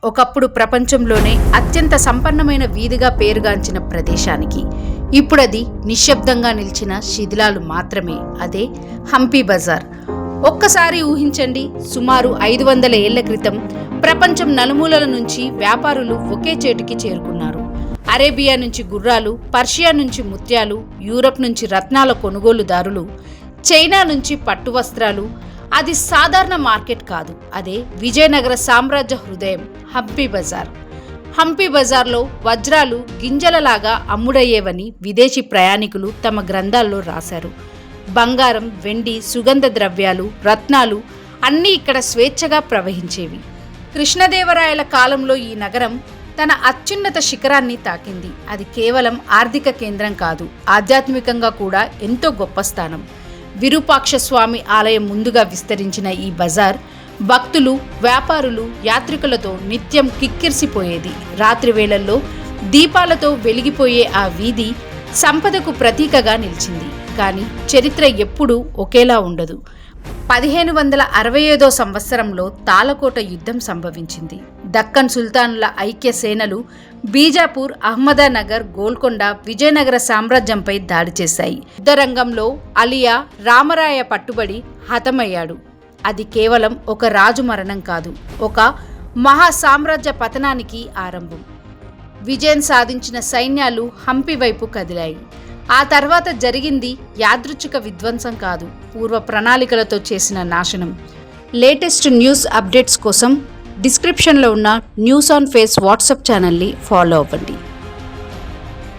ఒకప్పుడు ప్రపంచంలోనే అత్యంత సంపన్నమైన వీధిగా పేరుగాంచిన ప్రదేశానికి ఇప్పుడది నిశ్శబ్దంగా నిలిచిన శిథిలాలు మాత్రమే. అదే హంపీ బజార్. ఒక్కసారి ఊహించండి, సుమారు 500 ఏళ్ల క్రితం ప్రపంచం నలుమూలల నుంచి వ్యాపారులు ఒకే చేటికి చేరుకున్నారు. అరేబియా నుంచి గుర్రాలు, పర్షియా నుంచి ముత్యాలు, యూరప్ నుంచి రత్నాల కొనుగోలుదారులు, చైనా నుంచి పట్టు వస్త్రాలు. అది సాధారణ మార్కెట్ కాదు, అదే విజయనగర సామ్రాజ్య హృదయం హంపీ బజార్. హంపీ బజార్లో వజ్రాలు గింజలలాగా అమ్ముడయ్యేవని విదేశీ ప్రయాణికులు తమ గ్రంథాల్లో రాశారు. బంగారం, వెండి, సుగంధ ద్రవ్యాలు, రత్నాలు అన్నీ ఇక్కడ స్వేచ్ఛగా ప్రవహించేవి. కృష్ణదేవరాయల కాలంలో ఈ నగరం తన అత్యున్నత శిఖరాన్ని తాకింది. అది కేవలం ఆర్థిక కేంద్రం కాదు, ఆధ్యాత్మికంగా కూడా ఎంతో గొప్ప స్థానం. విరూపాక్ష స్వామి ఆలయం ముందుగా విస్తరించిన ఈ బజార్ భక్తులు, వ్యాపారులు, యాత్రికులతో నిత్యం కిక్కిరిసిపోయేది. రాత్రి వేళల్లో దీపాలతో వెలిగిపోయే ఆ వీధి సంపదకు ప్రతీకగా నిలిచింది. కానీ చరిత్ర ఎప్పుడూ ఒకేలా ఉండదు. 1565 సంవత్సరంలో తాళకోట యుద్ధం సంభవించింది. దక్కన్ సుల్తానుల ఐక్య సేనలు బీజాపూర్, అహ్మదానగర్, గోల్కొండ, విజయనగర సామ్రాజ్యంపై దాడి చేశాయి. యుద్ధరంగంలో అలియా రామరాయ పట్టుబడి హతమయ్యాడు. అది కేవలం ఒక రాజు మరణం కాదు, ఒక మహా సామ్రాజ్య పతనానికి ఆరంభం. విజయం సాధించిన సైన్యాలు హంపి వైపు కదిలాయి. ఆ తర్వాత జరిగింది యాదృచ్ఛిక విధ్వంసం కాదు, పూర్వ ప్రణాళికలతో చేసిన నాశనం. లేటెస్ట్ న్యూస్ అప్డేట్స్ కోసం డిస్క్రిప్షన్లో ఉన్న న్యూస్ ఆన్ ఫేస్ వాట్సాప్ ఛానల్ని ఫాలో అవ్వండి.